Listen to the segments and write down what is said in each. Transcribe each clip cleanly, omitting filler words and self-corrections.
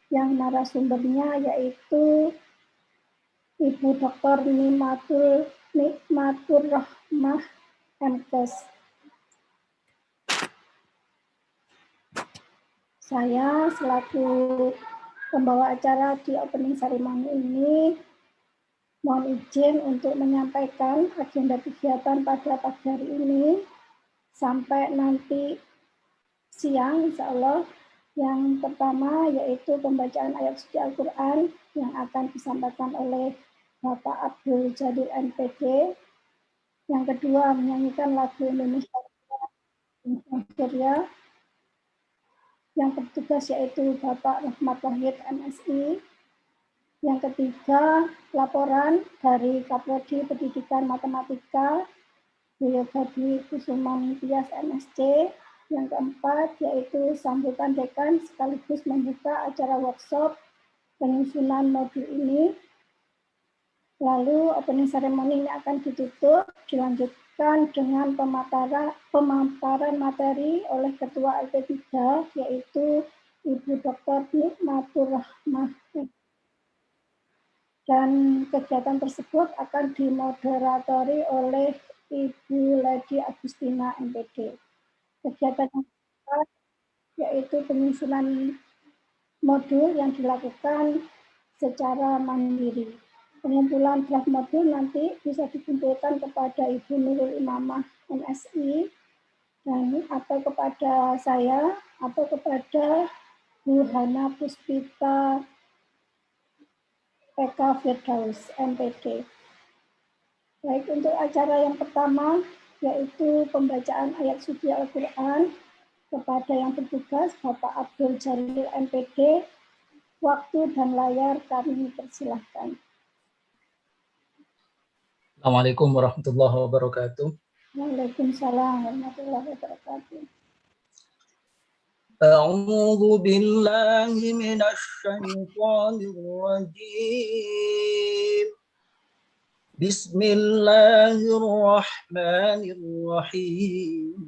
yang narasumbernya yaitu Ibu Dr. Nikmatur Rahmah MKes. Saya selaku pembawa acara di opening ceremony ini mohon izin untuk menyampaikan agenda kegiatan pada pagi hari ini sampai nanti siang, insya Allah. Yang pertama yaitu pembacaan ayat suci Al-Quran yang akan disampaikan oleh Bapak Abdul Jalil MPD. Yang kedua menyanyikan lagu Indonesia Surya. Yang bertugas yaitu Bapak Rahmat Wahid MSI. Yang ketiga laporan dari Kaprodi Pendidikan Matematika Bu Yogadi Kusuman Tias MSc. Yang keempat yaitu sambutan dekan sekaligus membuka acara workshop penyusunan modul ini. Lalu opening ceremony ini akan ditutup, dilanjutkan dengan pemaparan materi oleh Ketua LP3 yaitu Ibu Dr. Nikmatur Rahmah. Dan kegiatan tersebut akan dimoderatori oleh Ibu Lady Agustina MPD. Kegiatan yang kedua yaitu penyusunan modul yang dilakukan secara mandiri. Pengumpulan draft modul nanti bisa dikumpulkan kepada Ibu Nurul Imamah MSI dan atau kepada saya atau kepada Bu Hana Puspita PK Firdaus MPD. Baik, untuk acara yang pertama yaitu pembacaan ayat suci Al-Quran kepada yang bertugas Bapak Abdul Jalil MPD. Waktu dan layar kami persilahkan. Assalamualaikum warahmatullahi wabarakatuh. Waalaikumsalam warahmatullahi wabarakatuh. A'udzu billahi minasyaitonir rajim. Bismillahirrahmanirrahim.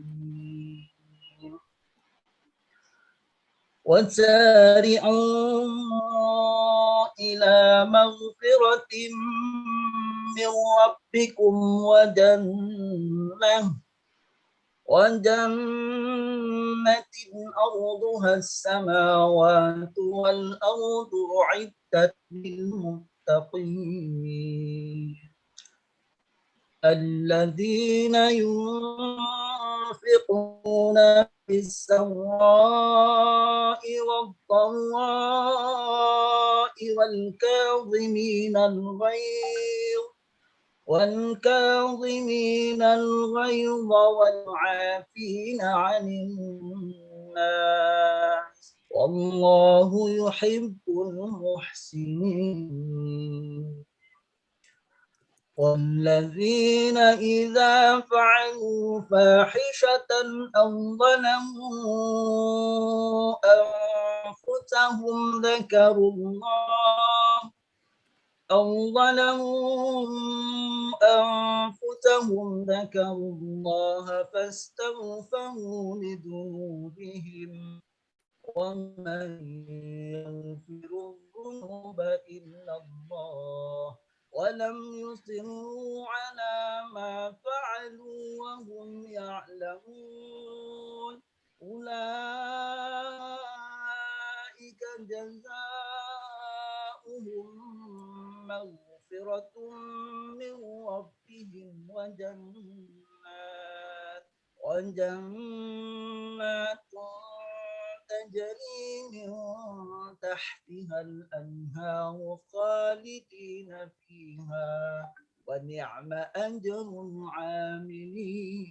وسارعوا إلى مغفرة من ربكم وجنة أرضها السماوات والأرض أعدت للمتقين الذين ينفقون في السراء والضراء والكاظمين الغيظ والعافين عن الناس والله يحب المحسنين والذين إذا فعلوا فاحشة أو ظلموا أنفسهم ذكروا الله فاستغفروا لذنوبهم ومن يغفر الذنوب إلا الله ولم يصروا على ما فعلوا وهم يعلمون أولئك جزاؤهم مغفرة من ربهم وجنات تجري من تحتها الأنهار خالدين فيها ونعم أجر العاملين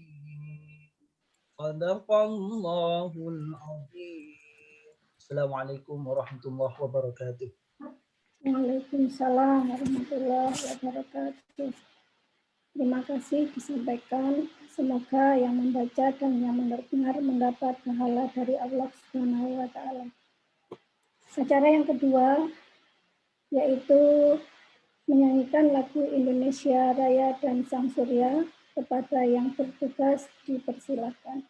صدق الله العظيم. Assalamualaikum warahmatullahi wabarakatuh. Waalaikumsalam warahmatullahi wabarakatuh. Terima kasih disampaikan. Semoga yang membaca dan yang mendengar mendapat pahala dari Allah Subhanahu wa Ta'ala. Acara yang kedua yaitu menyanyikan lagu Indonesia Raya dan Sang Surya. Kepada yang bertugas dipersilakan.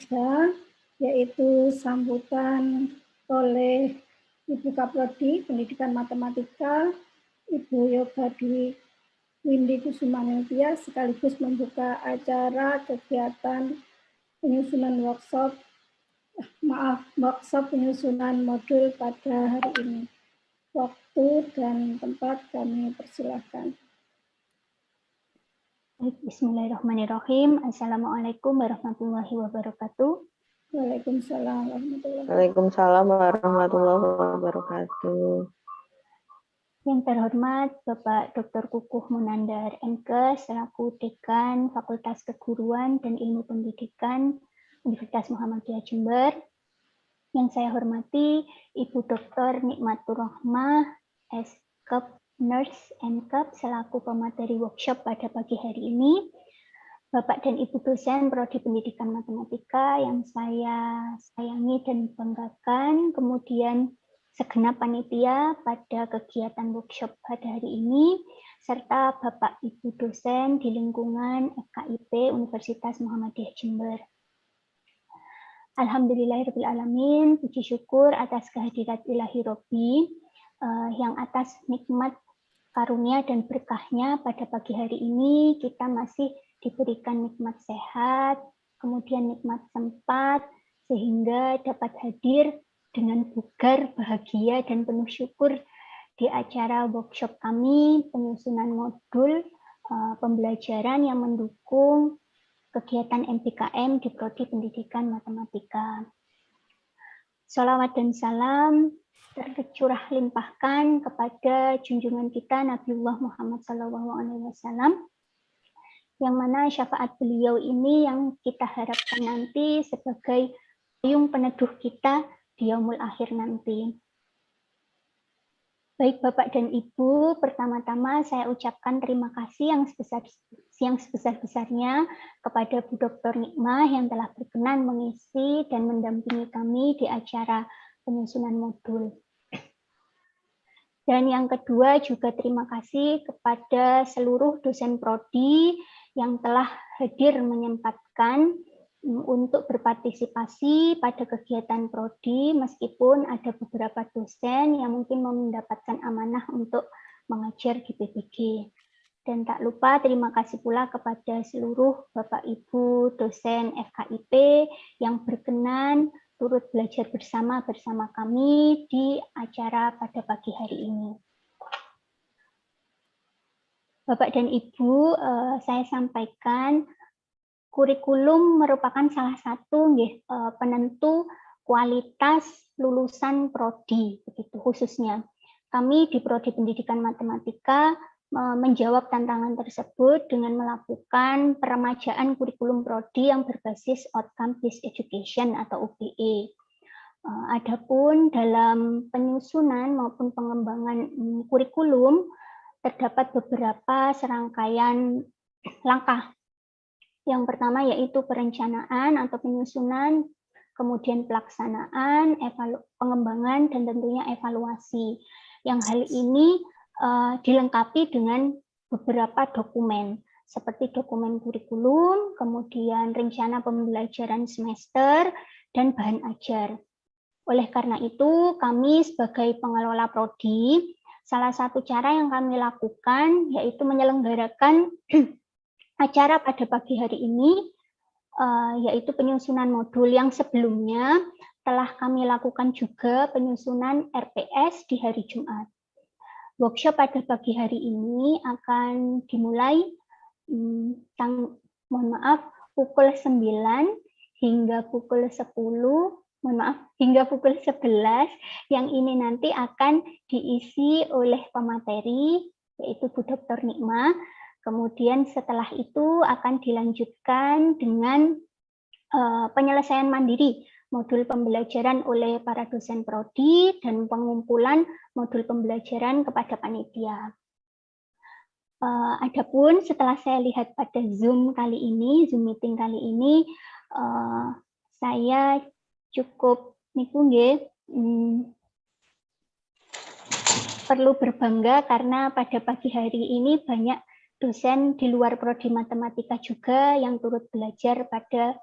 3, yaitu sambutan oleh Ibu Kaprodi Pendidikan Matematika, Ibu Yoga Dwi Windy Kusumaningtyas, sekaligus membuka acara kegiatan penyusunan workshop penyusunan modul pada hari ini. Waktu dan tempat kami persilahkan. Bismillahirrahmanirrahim. Assalamualaikum warahmatullahi wabarakatuh. Waalaikumsalam warahmatullahi wabarakatuh. Waalaikumsalam warahmatullahi wabarakatuh. Yang terhormat Bapak Dr. Kukuh Munandar MK selaku Dekan Fakultas Keguruan dan Ilmu Pendidikan Universitas Muhammadiyah Jember. Yang saya hormati Ibu Dr. Nikmatur Rahmah S.Kep Nurse MK selaku pemateri workshop pada pagi hari ini. Bapak dan Ibu dosen Prodi Pendidikan Matematika yang saya sayangi dan banggakan, kemudian segenap panitia pada kegiatan workshop pada hari ini, serta Bapak Ibu dosen di lingkungan FKIP Universitas Muhammadiyah Jember. Alhamdulillahirrahmanirrahim, puji syukur atas kehadirat Ilahi Robbi yang atas nikmat karunia dan berkahnya pada pagi hari ini kita masih diberikan nikmat sehat, kemudian nikmat sempat, sehingga dapat hadir dengan bugar, bahagia, dan penuh syukur di acara workshop kami, penyusunan modul pembelajaran yang mendukung kegiatan MPKM di Prodi Pendidikan Matematika. Shalawat dan salam tercurah limpahkan kepada junjungan kita Nabiullah Muhammad SAW, yang mana syafaat beliau ini yang kita harapkan nanti sebagai payung peneduh kita di yaumul akhir nanti. Baik Bapak dan Ibu, pertama-tama saya ucapkan terima kasih yang sebesar-besarnya kepada Bu Dr. Nikmah yang telah berkenan mengisi dan mendampingi kami di acara penyusunan modul. Dan yang kedua juga terima kasih kepada seluruh dosen prodi yang telah hadir menyempatkan untuk berpartisipasi pada kegiatan prodi, meskipun ada beberapa dosen yang mungkin mendapatkan amanah untuk mengajar di PPG. Dan tak lupa terima kasih pula kepada seluruh Bapak Ibu dosen FKIP yang berkenan turut belajar bersama kami di acara pada pagi hari ini. Bapak dan Ibu, saya sampaikan kurikulum merupakan salah satu penentu kualitas lulusan prodi, begitu khususnya. Kami di Prodi Pendidikan Matematika menjawab tantangan tersebut dengan melakukan peremajaan kurikulum prodi yang berbasis outcome based education atau UBE. Adapun dalam penyusunan maupun pengembangan kurikulum terdapat beberapa serangkaian langkah. Yang pertama yaitu perencanaan atau penyusunan, kemudian pelaksanaan, pengembangan, dan tentunya evaluasi. Yang hal ini dilengkapi dengan beberapa dokumen, seperti dokumen kurikulum, kemudian rencana pembelajaran semester, dan bahan ajar. Oleh karena itu, kami sebagai pengelola prodi, salah satu cara yang kami lakukan yaitu menyelenggarakan acara pada pagi hari ini, yaitu penyusunan modul yang sebelumnya telah kami lakukan juga penyusunan RPS di hari Jumat. Workshop pada pagi hari ini akan dimulai pukul 9 hingga pukul 10, hingga pukul 11, yang ini nanti akan diisi oleh pemateri, yaitu Bu Dr. Nikmah. Kemudian setelah itu akan dilanjutkan dengan penyelesaian mandiri modul pembelajaran oleh para dosen prodi dan pengumpulan modul pembelajaran kepada panitia. Adapun setelah saya lihat pada Zoom meeting kali ini, saya cukup perlu berbangga karena pada pagi hari ini banyak dosen di luar prodi matematika juga yang turut belajar pada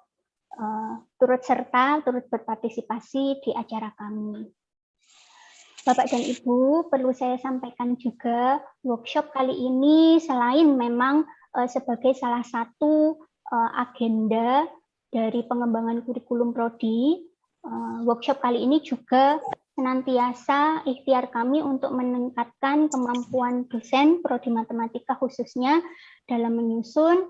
turut serta, turut berpartisipasi di acara kami. Bapak dan Ibu, perlu saya sampaikan juga, workshop kali ini selain memang sebagai salah satu agenda dari pengembangan kurikulum prodi, workshop kali ini juga senantiasa ikhtiar kami untuk meningkatkan kemampuan dosen prodi matematika khususnya dalam menyusun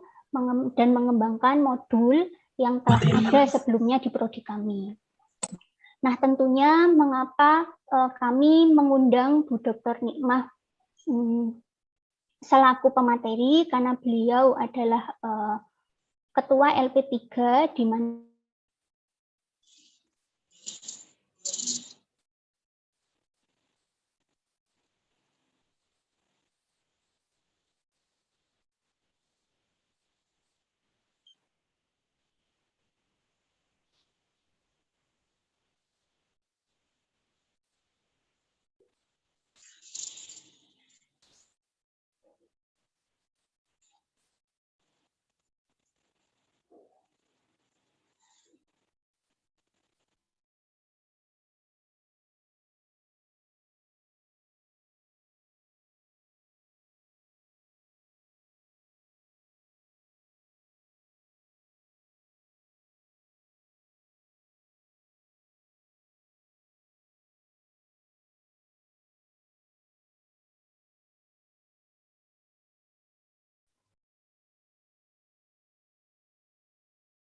dan mengembangkan modul yang telah ada sebelumnya di prodi kami. Nah, tentunya mengapa kami mengundang Bu Dr. Nikmah selaku pemateri, karena beliau adalah Ketua LP3 di mana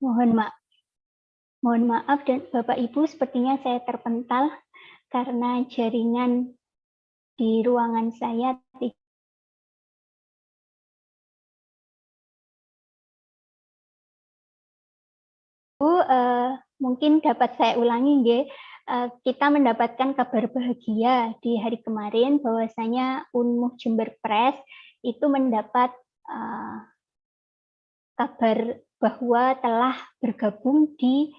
mohon maaf dan Bapak Ibu, sepertinya saya terpental karena jaringan di ruangan saya mungkin dapat saya ulangi, nggih. Kita mendapatkan kabar bahagia di hari kemarin bahwasanya Unmuh Jember Press itu mendapat kabar bahwa telah bergabung di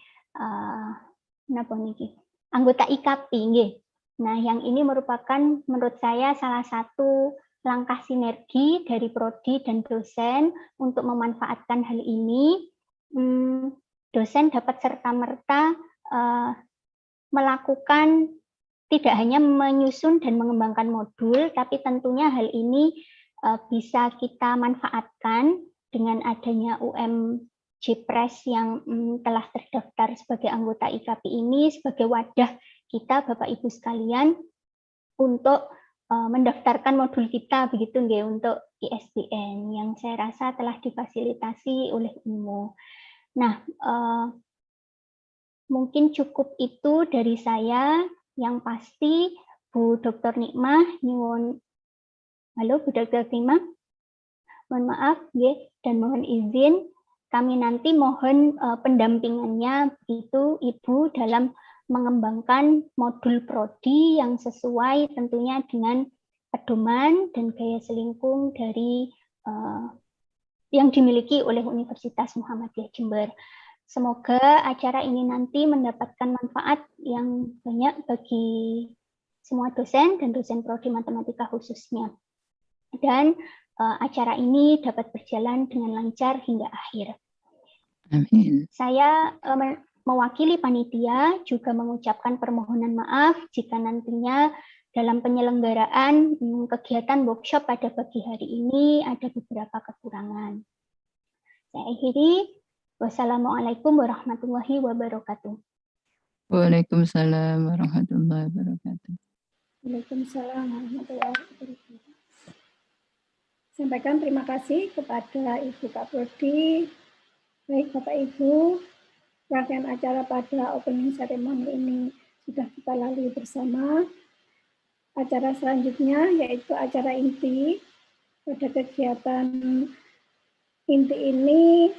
anggota IKP, nggih. Nah, yang ini merupakan menurut saya salah satu langkah sinergi dari prodi dan dosen untuk memanfaatkan hal ini. Dosen dapat serta-merta melakukan tidak hanya menyusun dan mengembangkan modul, tapi tentunya hal ini bisa kita manfaatkan dengan adanya UMJ Press yang telah terdaftar sebagai anggota IKP ini sebagai wadah kita, Bapak Ibu sekalian, untuk mendaftarkan modul kita begitu nggih, untuk ISBN yang saya rasa telah difasilitasi oleh Unmuh. Nah, mungkin cukup itu dari saya. Yang pasti Bu Dr. Nikmah, nyuwun. Halo Bu Dr. Nikmah, mohon maaf ya, dan mohon izin kami nanti mohon pendampingannya itu Ibu dalam mengembangkan modul prodi yang sesuai tentunya dengan pedoman dan gaya selingkung dari yang dimiliki oleh Universitas Muhammadiyah Jember. Semoga acara ini nanti mendapatkan manfaat yang banyak bagi semua dosen dan dosen prodi matematika khususnya. Dan acara ini dapat berjalan dengan lancar hingga akhir. Amin. Saya mewakili panitia juga mengucapkan permohonan maaf jika nantinya dalam penyelenggaraan kegiatan workshop pada pagi hari ini ada beberapa kekurangan. Saya akhiri. Wassalamualaikum warahmatullahi wabarakatuh. Waalaikumsalam warahmatullahi wabarakatuh. Waalaikumsalam warahmatullahi wabarakatuh. Sampaikan terima kasih kepada Ibu Kak Prodi. Baik Bapak Ibu, rangkaian acara pada opening ceremony ini sudah kita lalui bersama. Acara selanjutnya yaitu acara inti. Pada kegiatan inti ini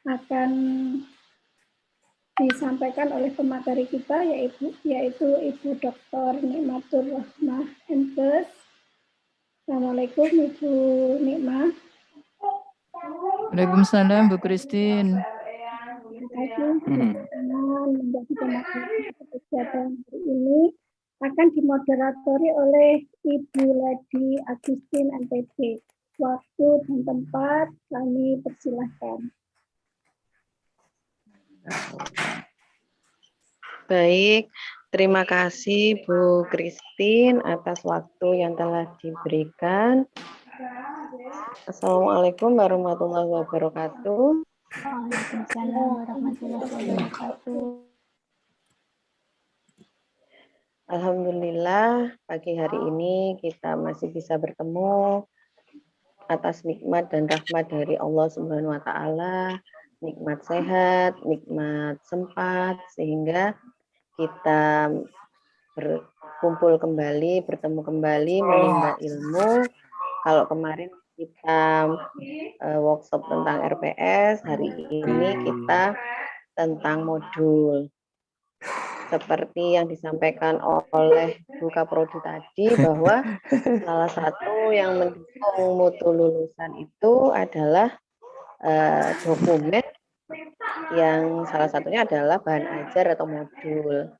akan disampaikan oleh pemateri kita yaitu Ibu Dr. Nikmatur Rahmah MPes. Assalamualaikum Ibu Nikmah. Waalaikumsalam Bu Christine. Terima kasih menjadi pemateri kegiatan hari ini akan dimoderatori oleh Ibu Lady Agustin MPD. Waktu dan tempat kami persilahkan. Baik, terima kasih Bu Christine atas waktu yang telah diberikan. Assalamualaikum warahmatullahi wabarakatuh. Waalaikumsalam warahmatullahi wabarakatuh. Alhamdulillah pagi hari ini kita masih bisa bertemu atas nikmat dan rahmat dari Allah Subhanahu wa taala, nikmat sehat, nikmat sempat sehingga kita berkumpul kembali, bertemu kembali, menimba ilmu. Kalau kemarin kita workshop tentang RPS, hari ini kita tentang modul. Seperti yang disampaikan oleh Bu Kaprodi tadi, bahwa salah satu yang mendukung mutu lulusan itu adalah dokumen yang salah satunya adalah bahan ajar atau modul.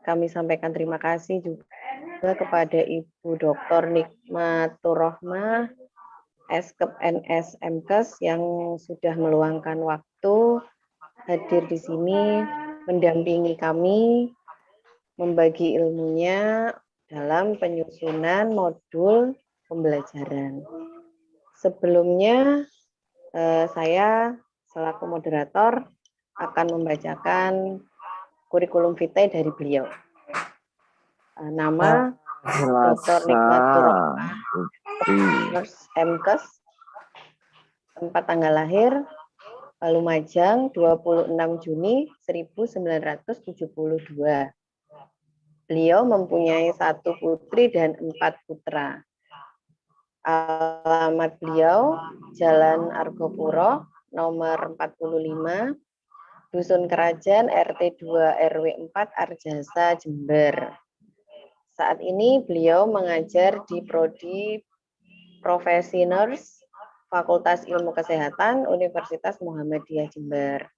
Kami sampaikan terima kasih juga kepada Ibu Dr. Nikmatur Rohmah, Eskep NS MKes yang sudah meluangkan waktu hadir di sini, mendampingi kami, membagi ilmunya dalam penyusunan modul pembelajaran. Sebelumnya, saya selaku moderator akan membacakan kurikulum vitae dari beliau. Nama Dr. Nikmatur Rohmah, MKes, tempat tanggal lahir Lumajang 26 Juni 1972. Beliau mempunyai 1 putri dan 4 putra. Alamat beliau Jalan Argopuro nomor 45, Dusun Kerajaan RT 2 RW 4 Arjasa, Jember. Saat ini beliau mengajar di Prodi Profesi Nurse Fakultas Ilmu Kesehatan Universitas Muhammadiyah Jember.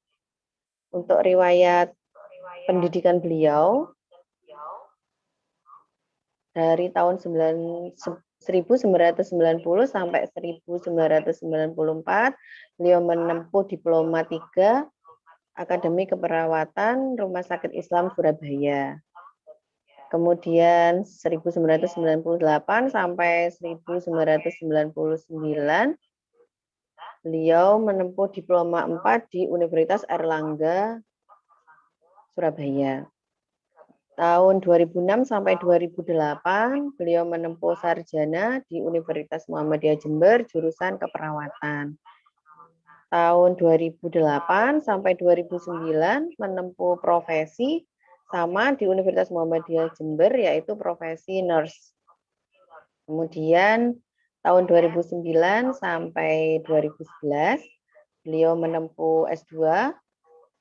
Untuk riwayat pendidikan beliau dari tahun 1990 sampai 1994, beliau menempuh diploma 3 Akademi Keperawatan Rumah Sakit Islam Surabaya. Kemudian 1998 sampai 1999, beliau menempuh diploma 4 di Universitas Airlangga, Surabaya. Tahun 2006 sampai 2008, beliau menempuh sarjana di Universitas Muhammadiyah Jember, jurusan keperawatan. Tahun 2008 sampai 2009, menempuh profesi sama di Universitas Muhammadiyah Jember, yaitu profesi nurse. Kemudian tahun 2009 sampai 2011, beliau menempuh S2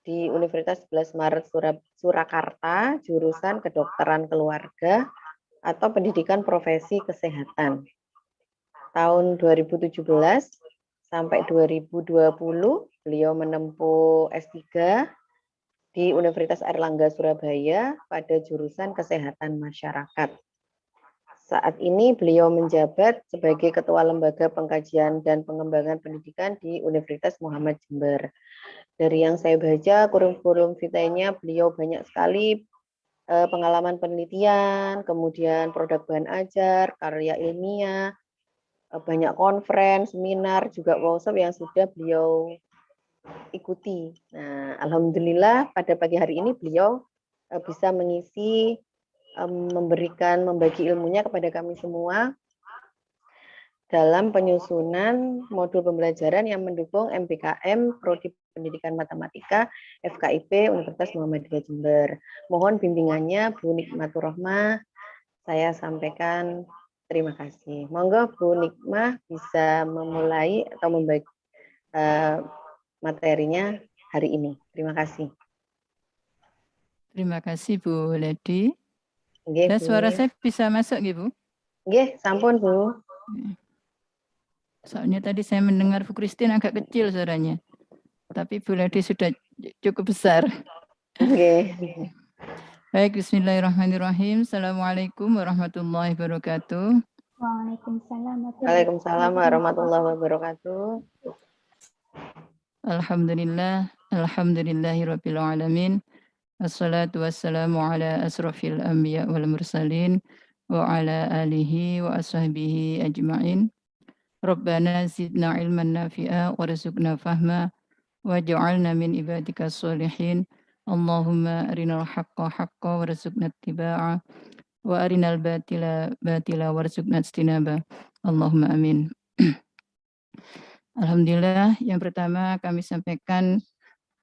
di Universitas 11 Maret Surakarta, jurusan kedokteran keluarga atau pendidikan profesi kesehatan. Tahun 2017 sampai 2020, beliau menempuh S3 di Universitas Airlangga Surabaya pada jurusan kesehatan masyarakat. Saat ini beliau menjabat sebagai Ketua Lembaga Pengkajian dan Pengembangan Pendidikan di Universitas Muhammad Jember. Dari yang saya baca, kurikulum vitae-nya beliau banyak sekali pengalaman penelitian, kemudian produk bahan ajar, karya ilmiah, banyak konferensi, seminar, juga workshop yang sudah beliau ikuti. Nah, alhamdulillah pada pagi hari ini beliau bisa mengisi, membagi ilmunya kepada kami semua dalam penyusunan modul pembelajaran yang mendukung MBKM Prodi Pendidikan Matematika FKIP Universitas Muhammadiyah Jember. Mohon bimbingannya Bu Nikmatur Rohmah. Saya sampaikan terima kasih. Monggo Bu Nikmah bisa memulai atau membagi materinya hari ini. Terima kasih. Terima kasih Bu Lady. Nggih, Dan Bu. suara saya bisa masuk nggih Bu? Nggih, sampun Bu. Soalnya tadi saya mendengar Bu Christine agak kecil suaranya. Tapi Bu Lady sudah cukup besar. Nggih. Baik, bismillahirrahmanirrahim. Assalamualaikum warahmatullahi wabarakatuh. Waalaikumsalam warahmatullahi wabarakatuh. Alhamdulillah, Alhamdulillahirabbil alamin. Assalatu wassalamu ala asrofil anbiya wal mursalin wa ala alihi wa ashabihi ajma'in. Rabbana zidna ilman nafi'a warzuqna fahma waj'alna min ibadika sholihin. Allahumma arinal haqqa haqqa warzuqna ittiba'a wa arinal batila batila warzuqna ijtinaba. Allahumma amin. Alhamdulillah, yang pertama kami sampaikan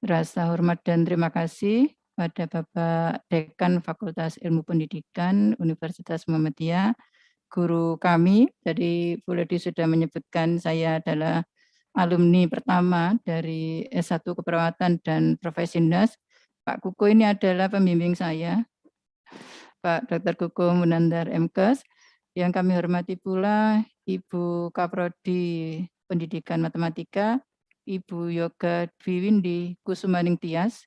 rasa hormat dan terima kasih pada Bapak Dekan Fakultas Ilmu Pendidikan Universitas Muhammadiyah, guru kami. Jadi Bu Ledi sudah menyebutkan saya adalah alumni pertama dari S1 Keperawatan dan Profesi Nas. Pak Kuku ini adalah pembimbing saya, Pak Dr. Kuku Munandar MKes. Yang kami hormati pula Ibu Kaprodi Pendidikan Matematika, Ibu Yoga Dwiwindi Kusumaning Tias.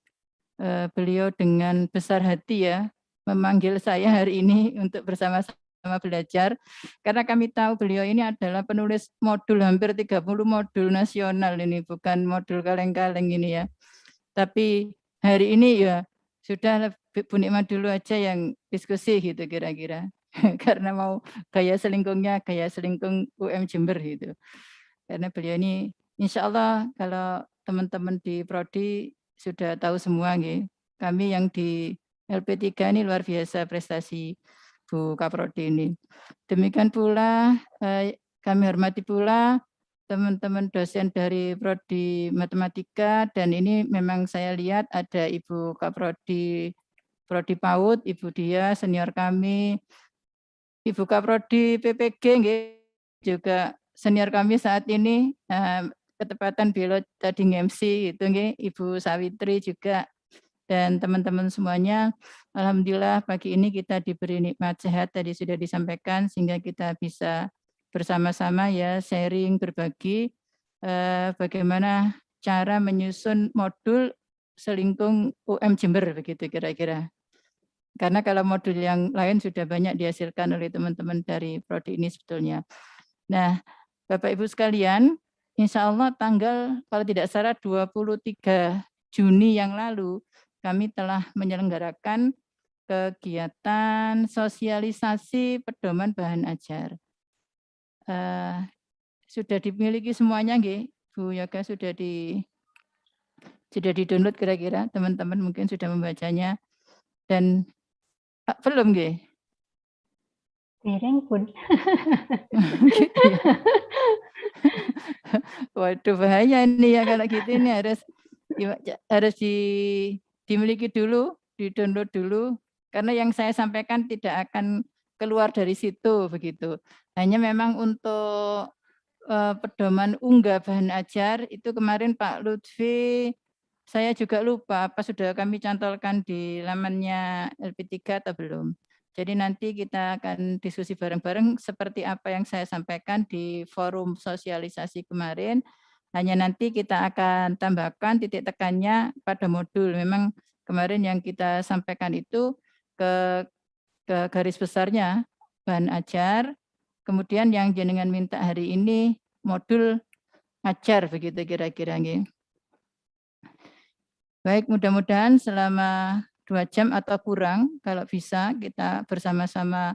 Beliau dengan besar hati ya memanggil saya hari ini untuk bersama-sama belajar, karena kami tahu beliau ini adalah penulis modul hampir 30 modul nasional ini, bukan modul kaleng-kaleng ini ya. Tapi hari ini ya sudah Bu Nikmat dulu aja yang diskusi gitu kira-kira. Karena mau gaya selingkungnya gaya selingkung UM Jember gitu. Karena beliau ini insya Allah kalau teman-teman di Prodi sudah tahu semua nggih. Kami yang di LP3 ini luar biasa prestasi Bu Kaprodi ini. Demikian pula kami hormati pula teman-teman dosen dari Prodi Matematika, dan ini memang saya lihat ada Ibu Kaprodi Prodi PAUD, Ibu Dia senior kami, Ibu Kaprodi PPG nggih, juga senior kami saat ini. Ketepatan Bilo tadi MC itu nggih, Ibu Sawitri juga, dan teman-teman semuanya. Alhamdulillah pagi ini kita diberi nikmat sehat tadi sudah disampaikan, sehingga kita bisa bersama-sama ya sharing, berbagi bagaimana cara menyusun modul selingkung UM Jember begitu kira-kira. Karena kalau modul yang lain sudah banyak dihasilkan oleh teman-teman dari prodi ini sebetulnya. Nah, Bapak Ibu sekalian, insya Allah tanggal kalau tidak salah 23 Juni yang lalu kami telah menyelenggarakan kegiatan sosialisasi pedoman bahan ajar. Sudah dimiliki semuanya nggih, Bu Yoga, sudah di-download kira-kira teman-teman mungkin sudah membacanya, dan belum nggih? Dereng pun. Gitu ya. Waduh bahaya ini ya kalau gitu, ini harus dimiliki dulu, di-download dulu, karena yang saya sampaikan tidak akan keluar dari situ begitu. Hanya memang untuk pedoman unggah bahan ajar itu kemarin Pak Lutfi, saya juga lupa apa sudah kami cantolkan di lamannya LP3 atau belum. Jadi nanti kita akan diskusi bareng-bareng seperti apa yang saya sampaikan di forum sosialisasi kemarin. Hanya nanti kita akan tambahkan titik tekannya pada modul. Memang kemarin yang kita sampaikan itu ke garis besarnya bahan ajar. Kemudian yang jenengan minta hari ini modul ajar begitu kira-kira nggih. Baik, mudah-mudahan selama 2 jam atau kurang, kalau bisa kita bersama-sama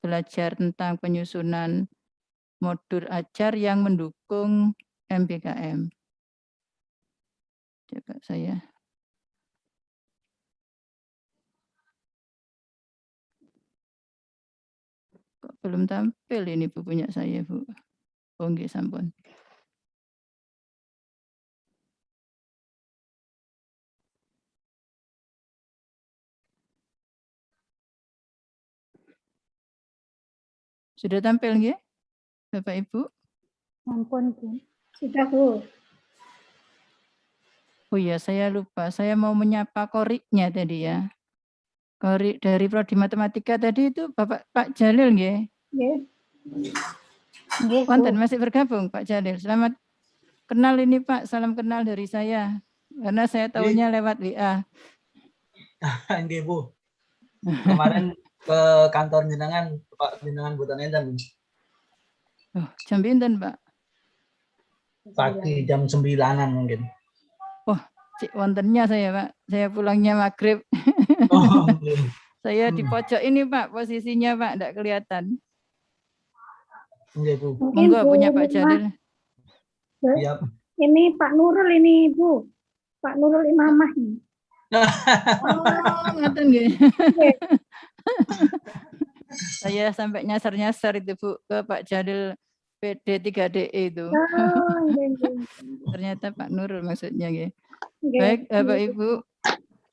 belajar tentang penyusunan modul ajar yang mendukung MBKM. Coba saya. Kok belum tampil ini Bu punya saya, Bu. Oh nggih, sampun. Sudah tampil nggih, Bapak Ibu? Ampun, Bu. Sudah, Bu. Oh iya, saya lupa. Saya mau menyapa koriknya tadi ya. Korik dari Prodi Matematika tadi itu Bapak Pak Jalil nggih? Nggih. Nggih, Bu. Wonten masih bergabung Pak Jalil. Selamat kenal ini Pak, salam kenal dari saya. Karena saya tahunya lewat WA. Nggih, Bu. Kemarin ke kantor jenengan, Pak jenengan buatan edan. Oh, jam pinten, Pak? Pagi jam 9-an mungkin. Oh, Cik wontennya saya Pak, saya pulangnya maghrib. Oh, nggih. Saya di pojok ini Pak, posisinya Pak, enggak kelihatan. Nggih, Bu. Mungkin Monggo Bu punya Pak Nikmah, Jalil. Siap. ini Pak Nurul ini Bu, Pak Nurul Imamah nih. Oh, ngoten nggih. Oke. Saya sampai nyasar-nyasar itu Bu ke Pak Jalil PD 3DE itu. Oh, nggih. Ternyata Pak Nurul maksudnya nggih. Nggih. Baik, Bapak Ibu.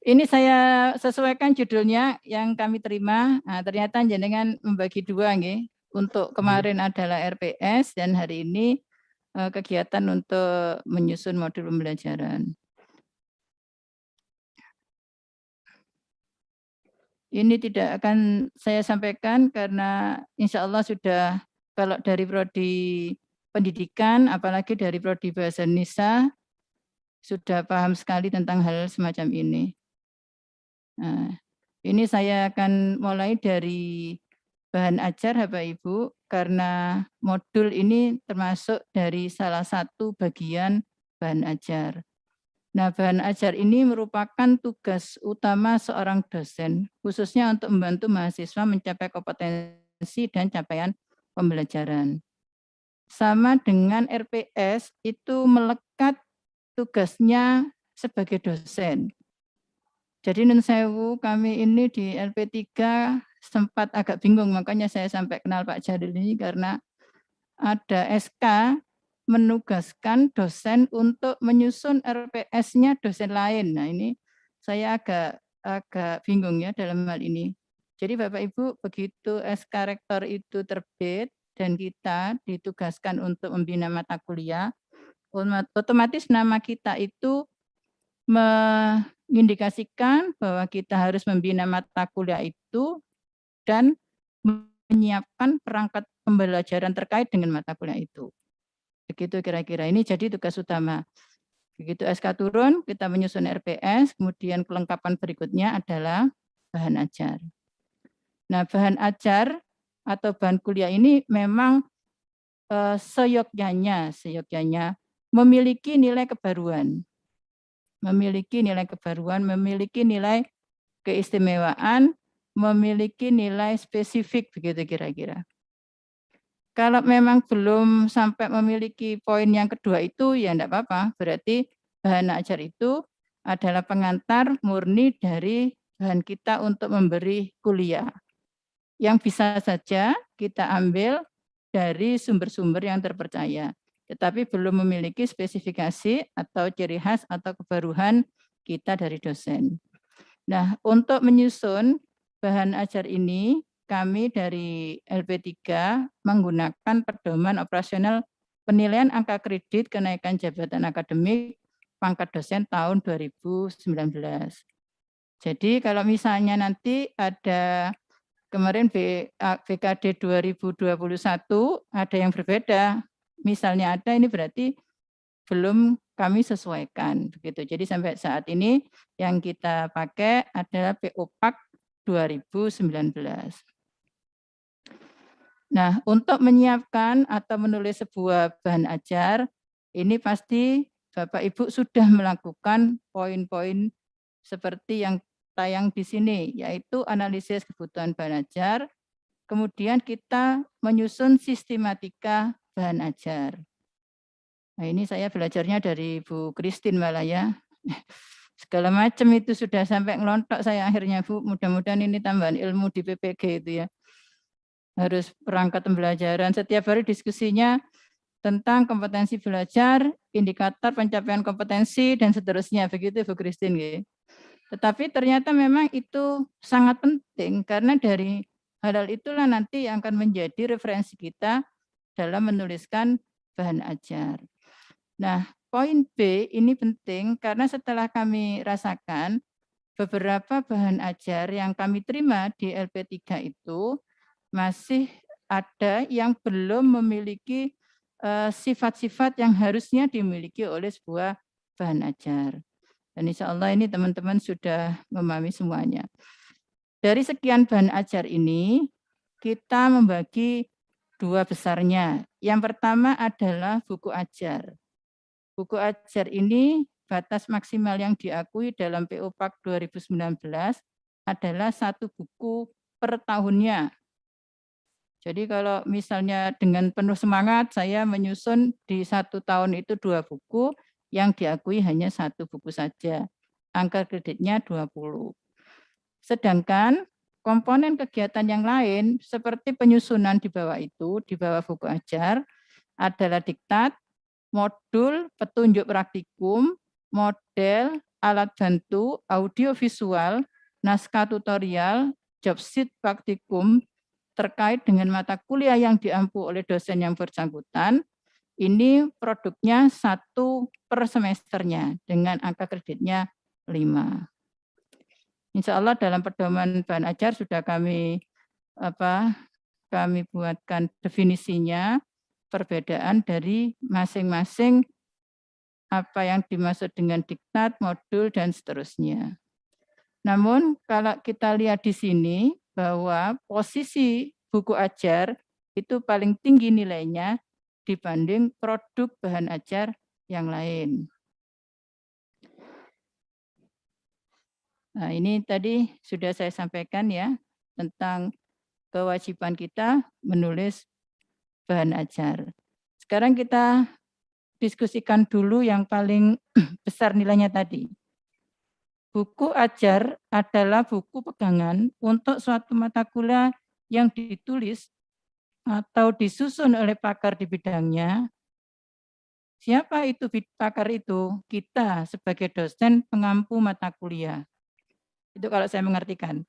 Ini saya sesuaikan judulnya yang kami terima. Nah, ternyata jenengan membagi dua nggih. Untuk kemarin adalah RPS dan hari ini kegiatan untuk menyusun modul pembelajaran. Ini tidak akan saya sampaikan karena insya Allah sudah, kalau dari prodi pendidikan, apalagi dari prodi bahasa Indonesia, sudah paham sekali tentang hal semacam ini. Nah, ini saya akan mulai dari bahan ajar Bapak Ibu, karena modul ini termasuk dari salah satu bagian bahan ajar. Nah, bahan ajar ini merupakan tugas utama seorang dosen, khususnya untuk membantu mahasiswa mencapai kompetensi dan capaian pembelajaran. Sama dengan RPS, itu melekat tugasnya sebagai dosen. Jadi nun sewu, kami ini di LP3 sempat agak bingung, makanya saya sampai kenal Pak Jalil ini karena ada SK menugaskan dosen untuk menyusun RPS-nya dosen lain. Nah, ini saya agak bingung ya dalam hal ini. Jadi Bapak Ibu, begitu SK Rektor itu terbit dan kita ditugaskan untuk membina mata kuliah, otomatis nama kita itu mengindikasikan bahwa kita harus membina mata kuliah itu dan menyiapkan perangkat pembelajaran terkait dengan mata kuliah itu. Begitu kira-kira, ini jadi tugas utama. Begitu SK turun, kita menyusun RPS, kemudian kelengkapan berikutnya adalah bahan ajar. Nah, bahan ajar atau bahan kuliah ini memang seyogyanya memiliki nilai kebaruan. Memiliki nilai kebaruan, memiliki nilai keistimewaan, memiliki nilai spesifik, begitu kira-kira. Kalau memang belum sampai memiliki poin yang kedua itu, ya enggak apa-apa. Berarti bahan ajar itu adalah pengantar murni dari bahan kita untuk memberi kuliah. Yang bisa saja kita ambil dari sumber-sumber yang terpercaya. Tetapi belum memiliki spesifikasi atau ciri khas atau kebaruhan kita dari dosen. Nah, untuk menyusun bahan ajar ini, kami dari LP3 menggunakan pedoman operasional penilaian angka kredit kenaikan jabatan akademik pangkat dosen tahun 2019. Jadi kalau misalnya nanti ada kemarin BKD 2021 ada yang berbeda, misalnya ada, ini berarti belum kami sesuaikan begitu. Jadi sampai saat ini yang kita pakai adalah PO PAK 2019. Nah, untuk menyiapkan atau menulis sebuah bahan ajar, ini pasti Bapak Ibu sudah melakukan poin-poin seperti yang tayang di sini, yaitu analisis kebutuhan bahan ajar, kemudian kita menyusun sistematika bahan ajar. Nah, ini saya belajarnya dari Bu Christine malah ya. Segala macam itu sudah sampai ngelontok saya akhirnya Bu, mudah-mudahan ini tambahan ilmu di PPG itu ya. Harus perangkat pembelajaran, setiap hari diskusinya tentang kompetensi belajar, indikator pencapaian kompetensi, dan seterusnya. Begitu Bu Christine. Ya. Tetapi ternyata memang itu sangat penting, karena dari hal-hal itulah nanti yang akan menjadi referensi kita dalam menuliskan bahan ajar. Nah, poin B ini penting karena setelah kami rasakan beberapa bahan ajar yang kami terima di LP3 itu masih ada yang belum memiliki sifat-sifat yang harusnya dimiliki oleh sebuah bahan ajar. Dan insya Allah ini teman-teman sudah memahami semuanya. Dari sekian bahan ajar ini, kita membagi dua besarnya. Yang pertama adalah buku ajar. Buku ajar ini batas maksimal yang diakui dalam PO PAK 2019 adalah 1 buku per tahunnya. Jadi kalau misalnya dengan penuh semangat saya menyusun di 1 tahun itu 2 buku, yang diakui hanya 1 buku saja. Angka kreditnya 20. Sedangkan komponen kegiatan yang lain seperti penyusunan di bawah itu, di bawah buku ajar, adalah diktat, modul, petunjuk praktikum, model, alat bantu, audiovisual, naskah tutorial, job sheet praktikum, terkait dengan mata kuliah yang diampu oleh dosen yang bersangkutan, ini produknya 1 per semesternya dengan angka kreditnya 5. Insya Allah dalam pedoman bahan ajar sudah kami buatkan definisinya, perbedaan dari masing-masing apa yang dimaksud dengan diktat, modul, dan seterusnya. Namun kalau kita lihat di sini, bahwa posisi buku ajar itu paling tinggi nilainya dibanding produk bahan ajar yang lain. Nah, ini tadi sudah saya sampaikan ya, tentang kewajiban kita menulis bahan ajar. Sekarang kita diskusikan dulu yang paling besar nilainya tadi. Buku ajar adalah buku pegangan untuk suatu mata kuliah yang ditulis atau disusun oleh pakar di bidangnya. Siapa itu pakar itu? Kita sebagai dosen pengampu mata kuliah. Itu kalau saya mengartikan.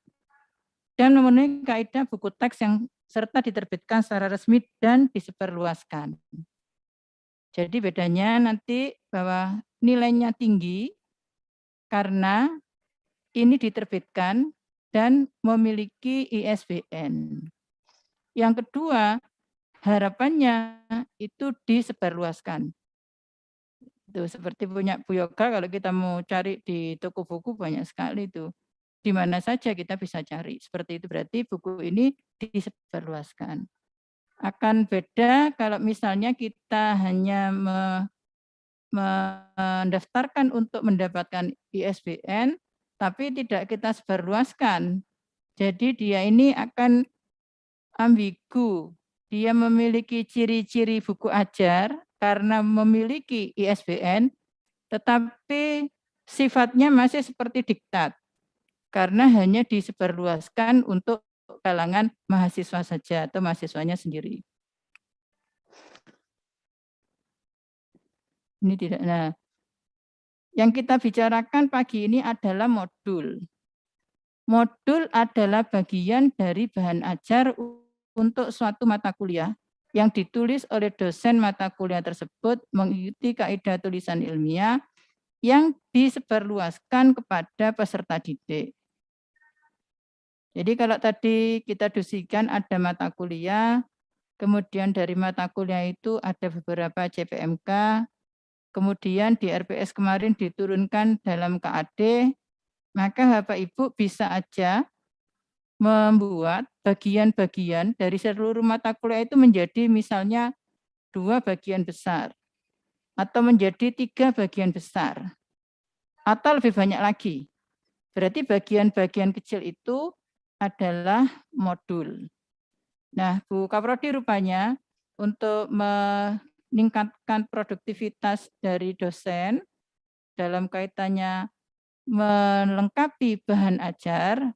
Dan memenuhi kaidah buku teks yang serta diterbitkan secara resmi dan disebarluaskan. Jadi bedanya nanti bahwa nilainya tinggi karena ini diterbitkan dan memiliki ISBN. Yang kedua, harapannya itu disebarluaskan. Itu seperti punya Bu Yoga, kalau kita mau cari di toko buku banyak sekali itu. Di mana saja kita bisa cari. Seperti itu berarti buku ini disebarluaskan. Akan beda kalau misalnya kita hanya mendaftarkan untuk mendapatkan ISBN, tapi tidak kita sebarluaskan. Jadi dia ini akan ambigu. Dia memiliki ciri-ciri buku ajar karena memiliki ISBN, tetapi sifatnya masih seperti diktat. Karena hanya disebarluaskan untuk kalangan mahasiswa saja atau mahasiswanya sendiri. Ini tidak. Nah, yang kita bicarakan pagi ini adalah modul. Modul adalah bagian dari bahan ajar untuk suatu mata kuliah yang ditulis oleh dosen mata kuliah tersebut mengikuti kaidah tulisan ilmiah yang disebarluaskan kepada peserta didik. Jadi kalau tadi kita diskusikan ada mata kuliah, kemudian dari mata kuliah itu ada beberapa CPMK, kemudian di RPS kemarin diturunkan dalam KAD, maka Bapak Ibu bisa aja membuat bagian-bagian dari seluruh mata kuliah itu menjadi misalnya 2 bagian besar, atau menjadi 3 bagian besar, atau lebih banyak lagi. Berarti bagian-bagian kecil itu adalah modul. Nah, Bu Kaprodi rupanya untuk meningkatkan produktivitas dari dosen dalam kaitannya melengkapi bahan ajar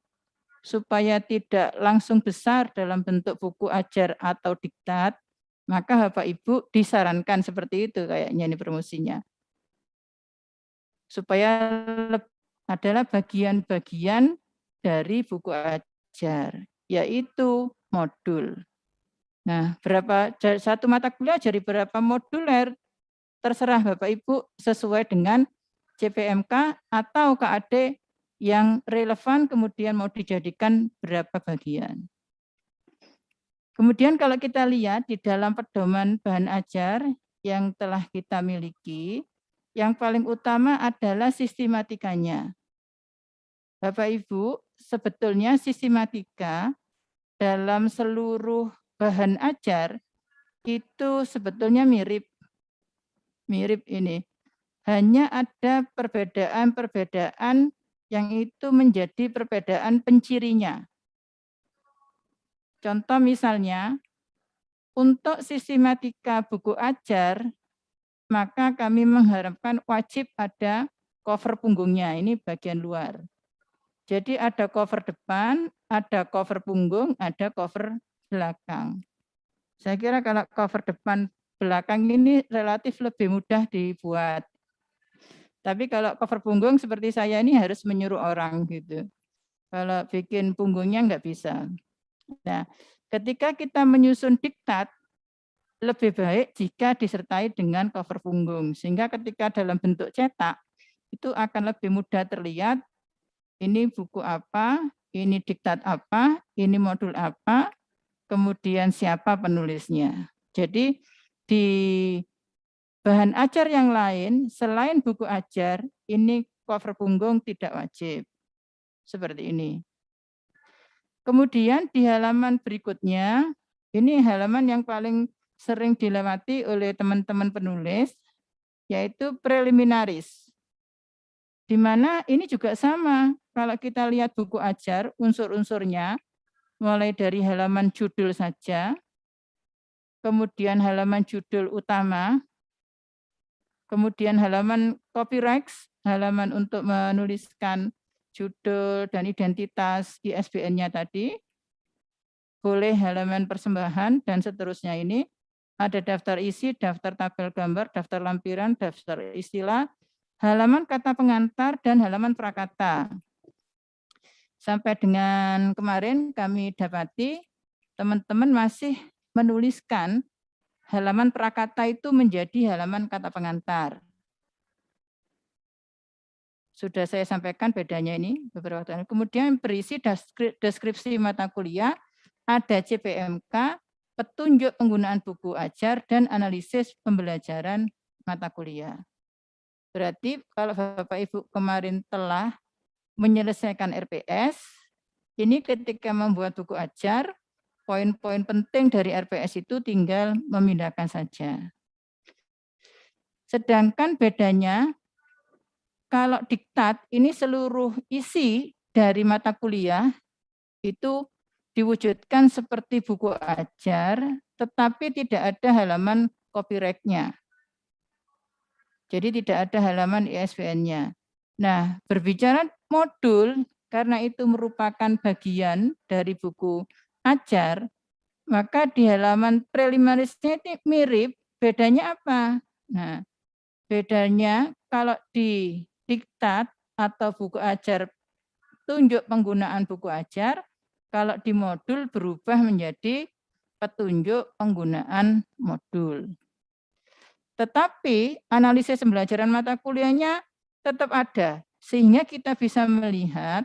supaya tidak langsung besar dalam bentuk buku ajar atau diktat, maka Bapak Ibu disarankan seperti itu kayaknya ini promosinya. Supaya adalah bagian-bagian dari buku ajar, yaitu modul. Nah, satu mata kuliah jadi berapa moduler, terserah Bapak Ibu sesuai dengan CPMK atau KAD yang relevan kemudian mau dijadikan berapa bagian. Kemudian kalau kita lihat di dalam pedoman bahan ajar yang telah kita miliki, yang paling utama adalah sistematikanya. Bapak Ibu, sebetulnya sistematika dalam seluruh bahan ajar itu sebetulnya mirip ini. hanya ada perbedaan-perbedaan yang itu menjadi perbedaan pencirinya. Contoh misalnya, untuk sistematika buku ajar, maka kami mengharapkan wajib ada cover punggungnya, ini bagian luar. Jadi ada cover depan, ada cover punggung, ada cover belakang. Saya kira kalau cover depan belakang ini relatif lebih mudah dibuat. Tapi kalau cover punggung seperti saya ini harus menyuruh orang gitu. Kalau bikin punggungnya nggak bisa. Nah, ketika kita menyusun diktat, lebih baik jika disertai dengan cover punggung. Sehingga ketika dalam bentuk cetak, itu akan lebih mudah terlihat ini buku apa, ini diktat apa, ini modul apa, kemudian siapa penulisnya. Jadi di bahan ajar yang lain, selain buku ajar, ini cover punggung tidak wajib. Seperti ini. Kemudian di halaman berikutnya, ini halaman yang paling sering dilewati oleh teman-teman penulis, yaitu preliminaris. Di mana ini juga sama, kalau kita lihat buku ajar, unsur-unsurnya, mulai dari halaman judul saja, kemudian halaman judul utama, kemudian halaman copyright, halaman untuk menuliskan judul dan identitas ISBN-nya tadi, boleh halaman persembahan, dan seterusnya ini, ada daftar isi, daftar tabel gambar, daftar lampiran, daftar istilah, halaman kata pengantar, dan halaman prakata. Sampai dengan kemarin kami dapati teman-teman masih menuliskan halaman prakata itu menjadi halaman kata pengantar. Sudah saya sampaikan bedanya ini beberapa tahun. Kemudian berisi deskripsi mata kuliah, ada CPMK, petunjuk penggunaan buku ajar, dan analisis pembelajaran mata kuliah. Berarti kalau Bapak Ibu kemarin telah menyelesaikan RPS, ini ketika membuat buku ajar, poin-poin penting dari RPS itu tinggal memindahkan saja. Sedangkan bedanya, kalau diktat, ini seluruh isi dari mata kuliah itu diwujudkan seperti buku ajar, tetapi tidak ada halaman copyright-nya. Jadi tidak ada halaman ISBN-nya. Nah, berbicara modul, karena itu merupakan bagian dari buku ajar, maka di halaman preliminarisnya ini mirip, bedanya apa? Nah, bedanya kalau di diktat atau buku ajar tunjuk penggunaan buku ajar, kalau di modul berubah menjadi petunjuk penggunaan modul. Tetapi analisis pembelajaran mata kuliahnya tetap ada, sehingga kita bisa melihat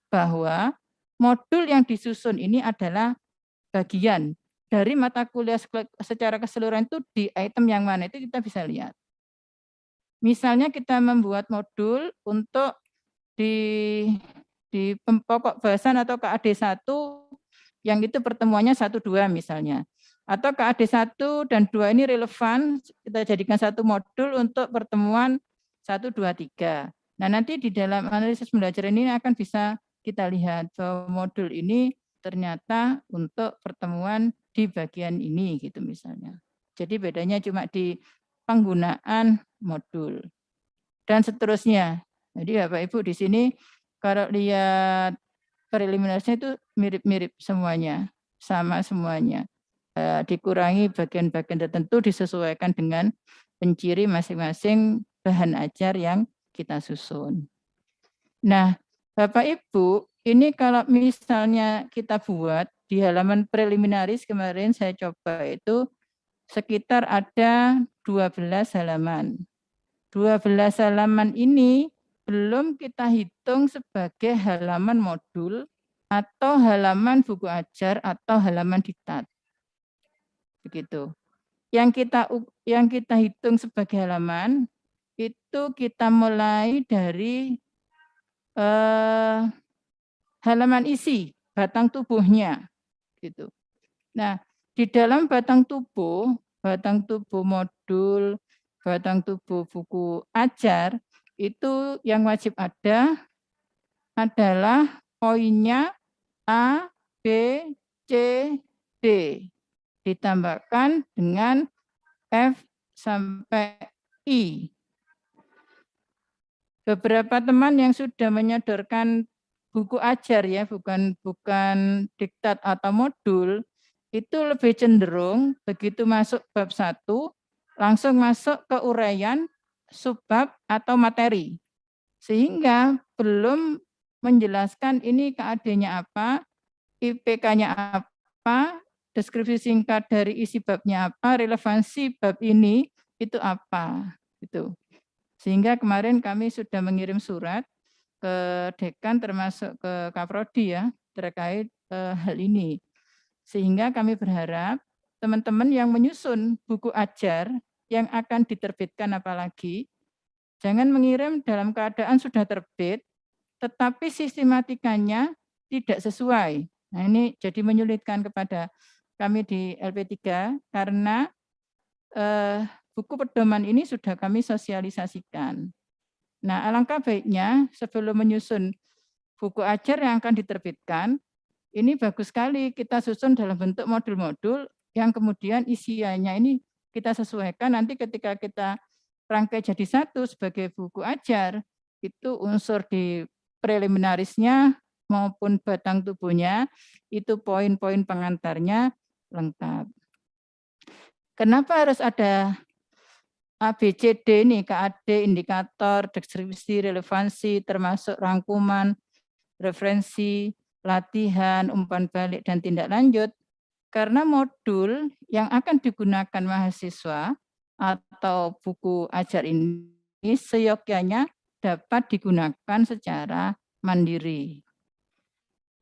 bahwa modul yang disusun ini adalah bagian dari mata kuliah secara keseluruhan itu di item yang mana itu kita bisa lihat. Misalnya kita membuat modul untuk di pokok bahasan atau KAD 1 yang itu pertemuannya 1-2 misalnya. Atau KAD 1 dan 2 ini relevan, kita jadikan satu modul untuk pertemuan 1, 2, 3. Nah, nanti di dalam analisis pembelajaran ini akan bisa kita lihat bahwa modul ini ternyata untuk pertemuan di bagian ini gitu misalnya. Jadi bedanya cuma di penggunaan modul. Dan seterusnya. Jadi Bapak Ibu di sini kalau lihat preliminarnya itu mirip-mirip semuanya, sama semuanya. Dikurangi bagian-bagian tertentu disesuaikan dengan penciri masing-masing bahan ajar yang kita susun. Nah, Bapak Ibu, ini kalau misalnya kita buat di halaman preliminaris kemarin saya coba itu sekitar ada 12 halaman. 12 halaman ini belum kita hitung sebagai halaman modul atau halaman buku ajar atau halaman diktat. Begitu. Yang kita hitung sebagai halaman itu kita mulai dari halaman isi, batang tubuhnya gitu. Nah, di dalam batang tubuh modul, batang tubuh buku ajar, itu yang wajib ada adalah poinnya A, B, C, D. Ditambahkan dengan F sampai I. Beberapa teman yang sudah menyodorkan buku ajar ya, bukan diktat atau modul, itu lebih cenderung begitu masuk bab 1, langsung masuk ke uraian, subbab atau materi. Sehingga belum menjelaskan ini KAD-nya apa, IPK-nya apa, deskripsi singkat dari isi babnya apa, relevansi bab ini itu apa. Gitu. Sehingga kemarin kami sudah mengirim surat ke dekan termasuk ke Kaprodi ya terkait hal ini. Sehingga kami berharap teman-teman yang menyusun buku ajar yang akan diterbitkan apalagi jangan mengirim dalam keadaan sudah terbit tetapi sistematikanya tidak sesuai. Nah, ini jadi menyulitkan kepada kami di LP3 karena buku pedoman ini sudah kami sosialisasikan. Nah, alangkah baiknya sebelum menyusun buku ajar yang akan diterbitkan, ini bagus sekali kita susun dalam bentuk modul-modul yang kemudian isiannya ini kita sesuaikan nanti ketika kita rangkai jadi satu sebagai buku ajar, itu unsur di preliminarisnya maupun batang tubuhnya, itu poin-poin pengantarnya lengkap. Kenapa harus ada ABCD ini, KAD, indikator, deskripsi, relevansi, termasuk rangkuman, referensi, latihan, umpan balik, dan tindak lanjut? Karena modul yang akan digunakan mahasiswa atau buku ajar ini seyogyanya dapat digunakan secara mandiri.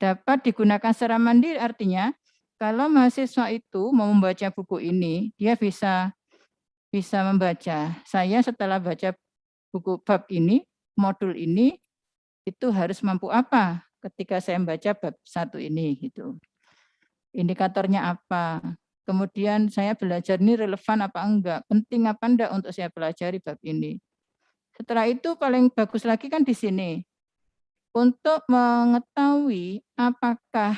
Dapat digunakan secara mandiri artinya kalau mahasiswa itu mau membaca buku ini, dia bisa membaca. Saya setelah baca buku bab ini, modul ini, itu harus mampu apa ketika saya membaca bab 1 ini gitu. Indikatornya apa? Kemudian saya belajar ini relevan apa enggak? Penting apa enggak untuk saya pelajari bab ini? Setelah itu paling bagus lagi kan di sini. Untuk mengetahui apakah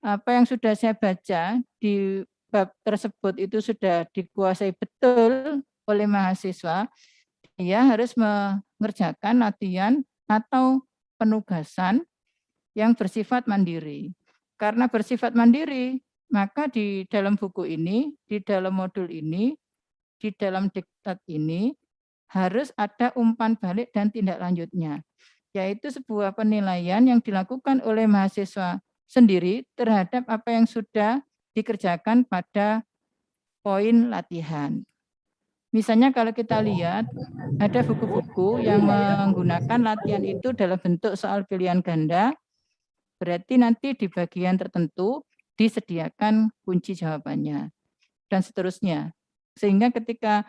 apa yang sudah saya baca di bab tersebut itu sudah dikuasai betul oleh mahasiswa, dia harus mengerjakan latihan atau penugasan yang bersifat mandiri. Karena bersifat mandiri, maka di dalam buku ini, di dalam modul ini, di dalam diktat ini, harus ada umpan balik dan tindak lanjutnya, yaitu sebuah penilaian yang dilakukan oleh mahasiswa sendiri terhadap apa yang sudah dikerjakan pada poin latihan. Misalnya kalau kita lihat, ada buku-buku yang menggunakan latihan itu dalam bentuk soal pilihan ganda, berarti nanti di bagian tertentu disediakan kunci jawabannya, dan seterusnya. Sehingga ketika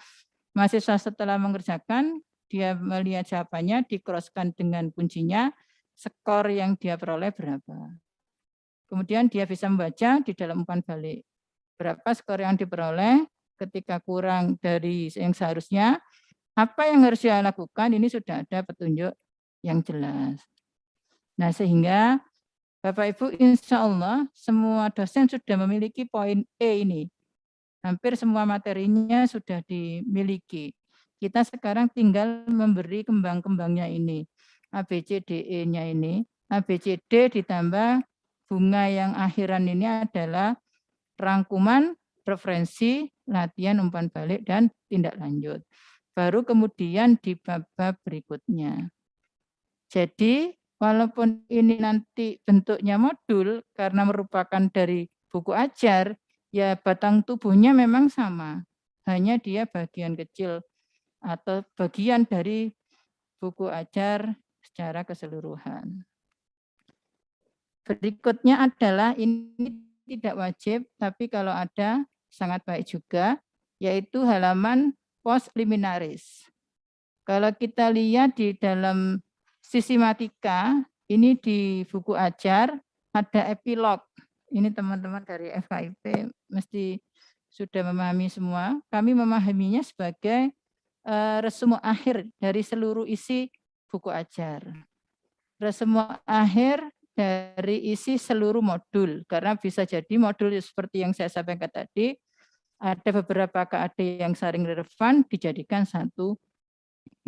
mahasiswa setelah mengerjakan, dia melihat jawabannya, di-cross-kan dengan kuncinya, skor yang dia peroleh berapa. Kemudian dia bisa membaca di dalam umpan balik. Berapa skor yang diperoleh ketika kurang dari yang seharusnya, apa yang harus dia lakukan, ini sudah ada petunjuk yang jelas. Nah, sehingga Bapak Ibu, insya Allah semua dosen sudah memiliki poin E ini. Hampir semua materinya sudah dimiliki. Kita sekarang tinggal memberi kembang-kembangnya ini. ABCDE-nya ini. ABCD ditambah bunga yang akhiran ini adalah rangkuman, referensi, latihan, umpan balik, dan tindak lanjut. Baru kemudian di bab-bab berikutnya. Jadi, walaupun ini nanti bentuknya modul karena merupakan dari buku ajar, ya batang tubuhnya memang sama. Hanya dia bagian kecil atau bagian dari buku ajar secara keseluruhan. Berikutnya adalah ini tidak wajib, tapi kalau ada sangat baik juga, yaitu halaman postliminaris. Kalau kita lihat di dalam sistematika, ini di buku ajar ada epilog. Ini teman-teman dari FKIP mesti sudah memahami semua. Kami memahaminya sebagai resume akhir dari seluruh isi buku ajar. Resume akhir dari isi seluruh modul, karena bisa jadi modul seperti yang saya sampaikan tadi, ada beberapa KAD yang saling relevan dijadikan satu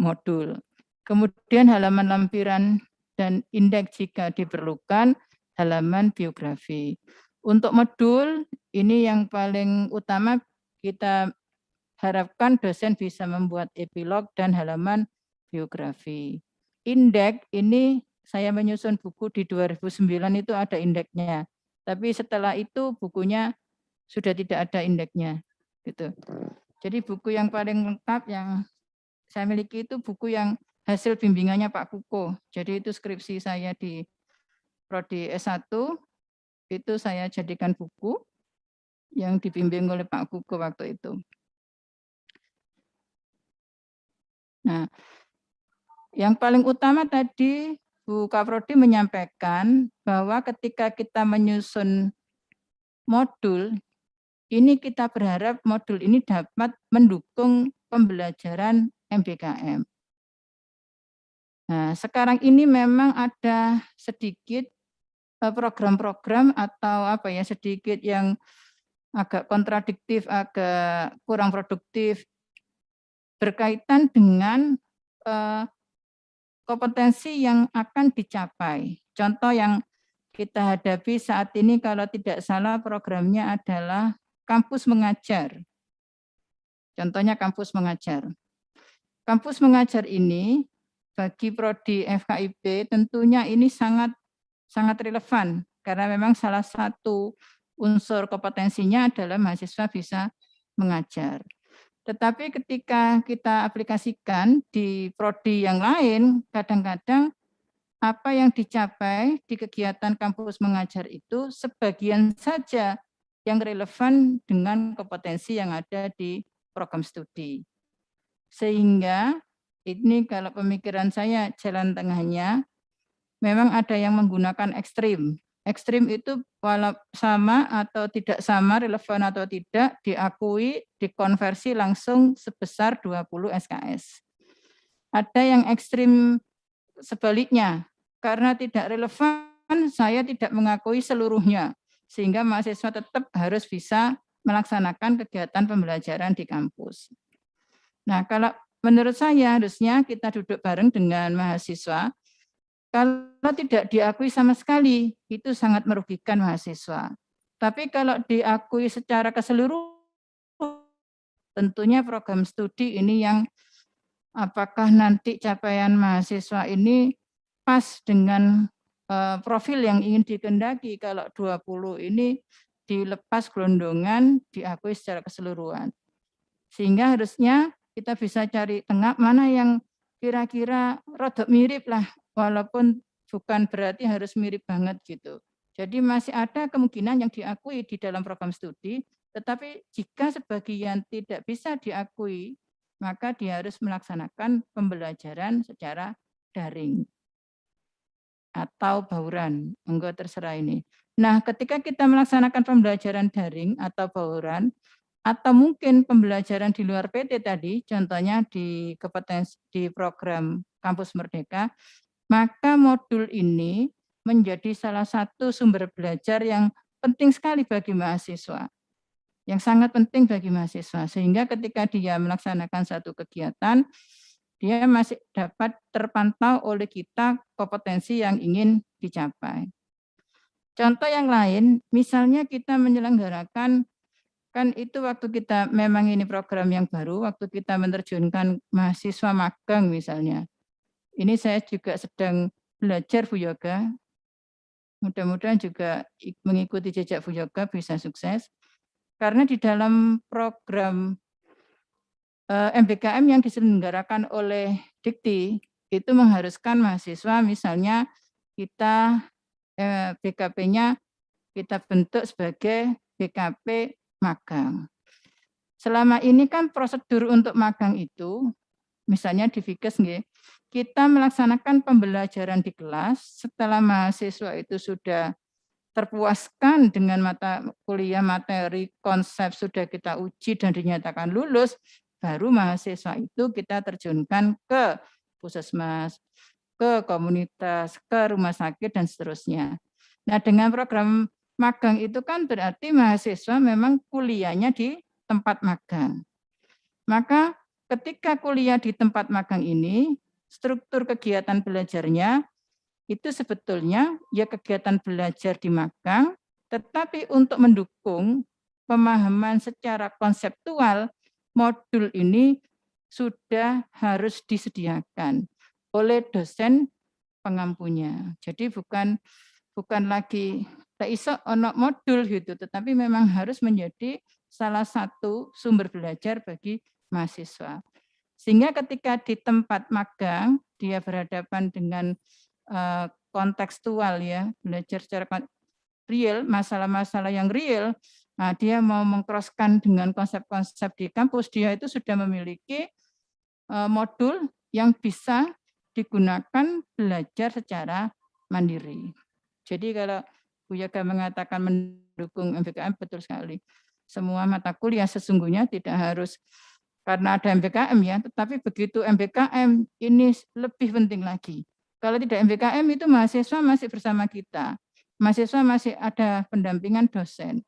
modul. Kemudian halaman lampiran dan indeks jika diperlukan, halaman biografi. Untuk modul, ini yang paling utama kita harapkan dosen bisa membuat epilog dan halaman biografi. Indeks ini saya menyusun buku di 2009 itu ada indeksnya. Tapi setelah itu bukunya sudah tidak ada indeksnya. Gitu. Jadi buku yang paling lengkap yang saya miliki itu buku yang hasil bimbingannya Pak Kuko. Jadi itu skripsi saya di Prodi S1, itu saya jadikan buku yang dibimbing oleh Pak Kuko waktu itu. Nah, yang paling utama tadi Bu Kaprodi menyampaikan bahwa ketika kita menyusun modul, ini kita berharap modul ini dapat mendukung pembelajaran MBKM. Nah, sekarang ini memang ada sedikit program-program atau apa ya, sedikit yang agak kontradiktif, agak kurang produktif berkaitan dengan kompetensi yang akan dicapai. Contoh yang kita hadapi saat ini kalau tidak salah programnya adalah kampus mengajar. Contohnya kampus mengajar. Kampus mengajar ini bagi prodi FKIP tentunya ini sangat relevan karena memang salah satu unsur kompetensinya adalah mahasiswa bisa mengajar. Tetapi ketika kita aplikasikan di prodi yang lain, kadang-kadang apa yang dicapai di kegiatan kampus mengajar itu sebagian saja yang relevan dengan kompetensi yang ada di program studi. Sehingga ini kalau pemikiran saya jalan tengahnya, memang ada yang menggunakan ekstrim. Ekstrim itu walau sama atau tidak sama, relevan atau tidak, diakui, dikonversi langsung sebesar 20 SKS. Ada yang ekstrim sebaliknya, karena tidak relevan, saya tidak mengakui seluruhnya, sehingga mahasiswa tetap harus bisa melaksanakan kegiatan pembelajaran di kampus. Nah, kalau menurut saya harusnya kita duduk bareng dengan mahasiswa. Kalau tidak diakui sama sekali, itu sangat merugikan mahasiswa. Tapi kalau diakui secara keseluruhan, tentunya program studi ini yang apakah nanti capaian mahasiswa ini pas dengan profil yang ingin dikehendaki. Kalau 20 ini dilepas gelondongan, diakui secara keseluruhan. Sehingga harusnya kita bisa cari tengah mana yang kira-kira rodok mirip lah, walaupun bukan berarti harus mirip banget gitu. Jadi masih ada kemungkinan yang diakui di dalam program studi, tetapi jika sebagian tidak bisa diakui, maka dia harus melaksanakan pembelajaran secara daring atau bauran, enggak terserah ini. Nah, ketika kita melaksanakan pembelajaran daring atau bauran, atau mungkin pembelajaran di luar PT tadi, contohnya di kompetensi di program Kampus Merdeka, maka modul ini menjadi salah satu sumber belajar yang penting sekali bagi mahasiswa, yang sangat penting bagi mahasiswa, sehingga ketika dia melaksanakan satu kegiatan, dia masih dapat terpantau oleh kita kompetensi yang ingin dicapai. Contoh yang lain, misalnya kita menyelenggarakan, kan itu waktu kita memang ini program yang baru, waktu kita menerjunkan mahasiswa magang misalnya. Ini saya juga sedang belajar Bu Yoga. Mudah-mudahan juga mengikuti jejak Bu Yoga bisa sukses. Karena di dalam program MBKM yang diselenggarakan oleh Dikti, itu mengharuskan mahasiswa misalnya kita BKP-nya kita bentuk sebagai BKP magang. Selama ini kan prosedur untuk magang itu, misalnya di Fikes, kita melaksanakan pembelajaran di kelas, setelah mahasiswa itu sudah terpuaskan dengan mata kuliah materi konsep sudah kita uji dan dinyatakan lulus, baru mahasiswa itu kita terjunkan ke puskesmas, ke komunitas, ke rumah sakit, dan seterusnya. Nah, dengan program magang itu kan berarti mahasiswa memang kuliahnya di tempat magang. Maka ketika kuliah di tempat magang ini, struktur kegiatan belajarnya itu sebetulnya ya kegiatan belajar di magang, tetapi untuk mendukung pemahaman secara konseptual, modul ini sudah harus disediakan oleh dosen pengampunya. Jadi bukan lagi tak iso ono modul gitu, tetapi memang harus menjadi salah satu sumber belajar bagi mahasiswa. Sehingga ketika di tempat magang dia berhadapan dengan kontekstual ya, belajar secara real, masalah-masalah yang real. Nah, dia mau mengcrosskan dengan konsep-konsep di kampus, dia itu sudah memiliki modul yang bisa digunakan belajar secara mandiri. Jadi kalau Bu Yoga mengatakan mendukung MBKM, betul sekali. Semua mata kuliah sesungguhnya tidak harus karena ada MBKM ya, tetapi begitu MBKM ini lebih penting lagi. Kalau tidak MBKM itu mahasiswa masih bersama kita. Mahasiswa masih ada pendampingan dosen.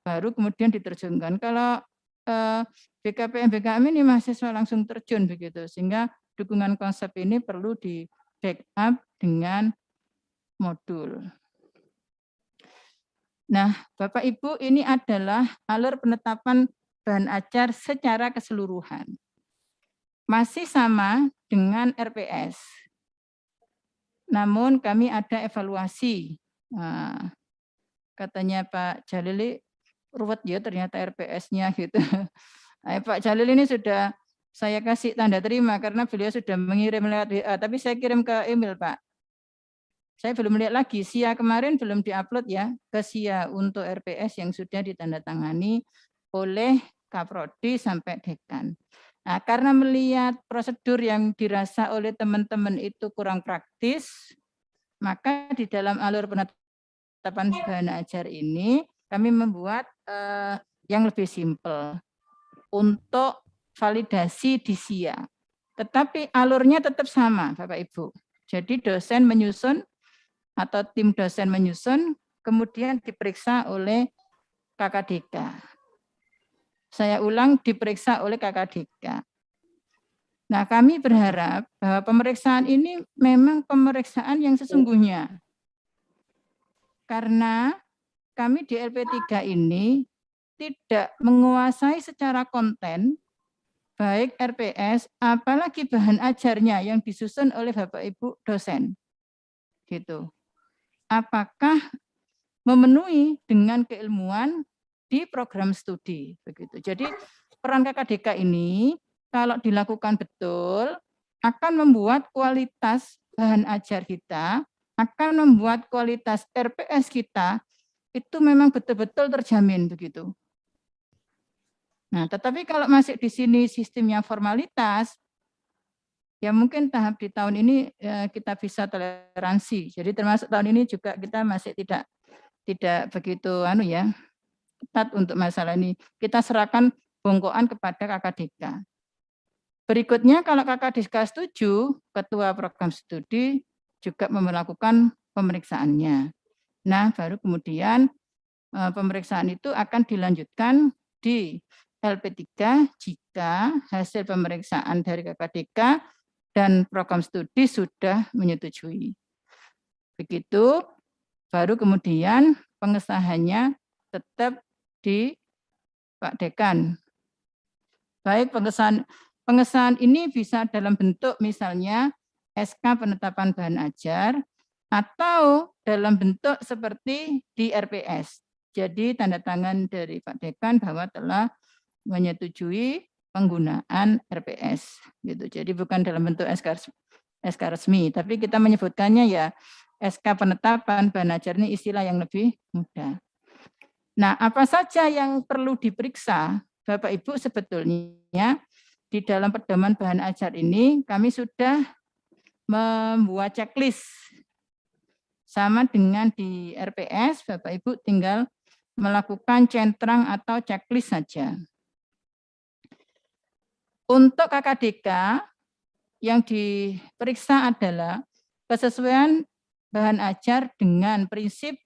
Baru kemudian diterjunkan. Kalau BKP MBKM ini mahasiswa langsung terjun begitu. Sehingga dukungan konsep ini perlu di backup dengan modul. Nah, Bapak Ibu, ini adalah alur penetapan bahan ajar secara keseluruhan. Masih sama dengan RPS. Namun kami ada evaluasi. Nah, katanya Pak Jalili, ruwet ya ternyata RPS-nya gitu. Nah, Pak Jalil ini sudah saya kasih tanda terima karena beliau sudah mengirim lewat WA, tapi saya kirim ke email Pak. Saya belum lihat lagi, SIA kemarin belum diupload ya, ke SIA untuk RPS yang sudah ditandatangani oleh Kaprodi sampai Dekan. Nah, karena melihat prosedur yang dirasa oleh teman-teman itu kurang praktis, maka di dalam alur penetapan bahan ajar ini, kami membuat yang lebih simpel untuk validasi di SIA. Tetapi alurnya tetap sama, Bapak Ibu. Jadi dosen menyusun atau tim dosen menyusun, kemudian diperiksa oleh KKDK. Saya ulang, diperiksa oleh KKDK. Nah, kami berharap bahwa pemeriksaan ini memang pemeriksaan yang sesungguhnya. Karena kami di LP3 ini tidak menguasai secara konten, baik RPS, apalagi bahan ajarnya yang disusun oleh Bapak Ibu dosen. Gitu. Apakah memenuhi dengan keilmuan di program studi begitu. Jadi peran KKDK ini kalau dilakukan betul akan membuat kualitas bahan ajar kita, akan membuat kualitas RPS kita itu memang betul-betul terjamin begitu. Nah, tetapi kalau masih di sini sistemnya formalitas, ya mungkin tahap di tahun ini kita bisa toleransi. Jadi termasuk tahun ini juga kita masih tidak begitu ketat untuk masalah ini. Kita serahkan bongkoan kepada KKDK. Berikutnya kalau KKDK setuju, ketua program studi juga melakukan pemeriksaannya. Nah, baru kemudian pemeriksaan itu akan dilanjutkan di LP3 jika hasil pemeriksaan dari KKDK dan program studi sudah menyetujui. Begitu, baru kemudian pengesahannya tetap di Pak Dekan. Baik, pengesahan ini bisa dalam bentuk misalnya SK penetapan bahan ajar atau dalam bentuk seperti di RPS. Jadi tanda tangan dari Pak Dekan bahwa telah menyetujui penggunaan RPS. Gitu. Jadi bukan dalam bentuk SK resmi, tapi kita menyebutkannya ya SK penetapan bahan ajar ini istilah yang lebih mudah. Nah, apa saja yang perlu diperiksa, Bapak Ibu sebetulnya di dalam pedoman bahan ajar ini kami sudah membuat checklist. Sama dengan di RPS, Bapak Ibu tinggal melakukan centrang atau checklist saja. Untuk KKDK yang diperiksa adalah kesesuaian bahan ajar dengan prinsip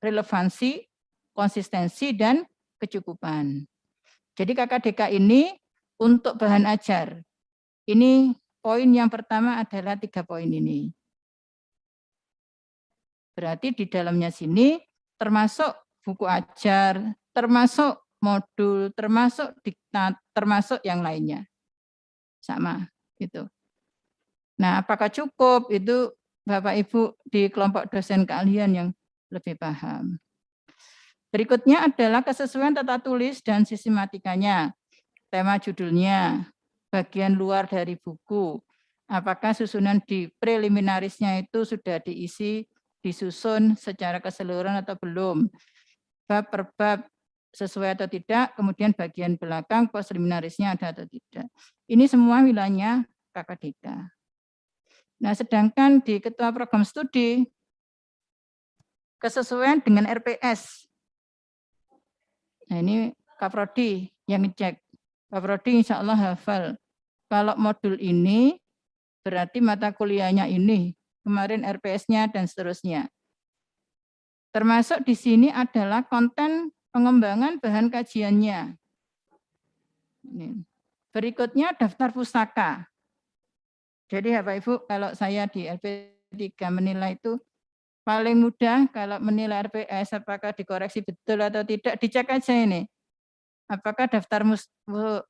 relevansi, konsistensi, dan kecukupan. Jadi KKDK ini untuk bahan ajar. Ini poin yang pertama adalah 3 poin ini. Berarti di dalamnya sini termasuk buku ajar, termasuk modul, termasuk diktat, termasuk yang lainnya. Sama gitu. Nah, apakah cukup? Itu Bapak Ibu di kelompok dosen kalian yang lebih paham. Berikutnya adalah kesesuaian tata tulis dan sistematikanya. Tema judulnya, bagian luar dari buku. Apakah susunan di preliminarisnya itu sudah diisi, disusun secara keseluruhan atau belum? Bab per bab sesuai atau tidak, kemudian bagian belakang postliminarisnya ada atau tidak. Ini semua wilayahnya KKDK. Nah, sedangkan di ketua program studi, kesesuaian dengan RPS. Nah, ini Kak Prodi yang ngecek. Kak Prodi insya Allah hafal. Kalau modul ini, berarti mata kuliahnya ini. Kemarin RPS-nya dan seterusnya. Termasuk di sini adalah konten pengembangan bahan kajiannya. Berikutnya daftar pustaka. Jadi Bapak Ibu, kalau saya di LP3 menilai itu paling mudah kalau menilai RPS apakah dikoreksi betul atau tidak, dicek aja ini. Apakah daftar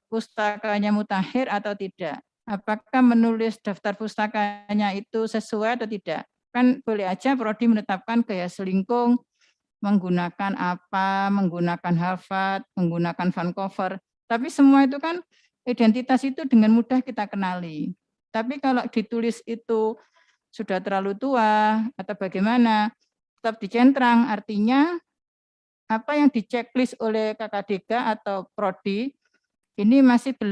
pustakanya mutakhir atau tidak? Apakah menulis daftar pustakanya itu sesuai atau tidak? Kan boleh aja prodi menetapkan gaya selingkung, menggunakan apa, menggunakan Harvard, menggunakan Vancouver. Tapi semua itu kan identitas itu dengan mudah kita kenali. Tapi kalau ditulis itu sudah terlalu tua atau bagaimana, tetap dicentrang, artinya apa yang diceklis oleh KKDK atau prodi ini masih belum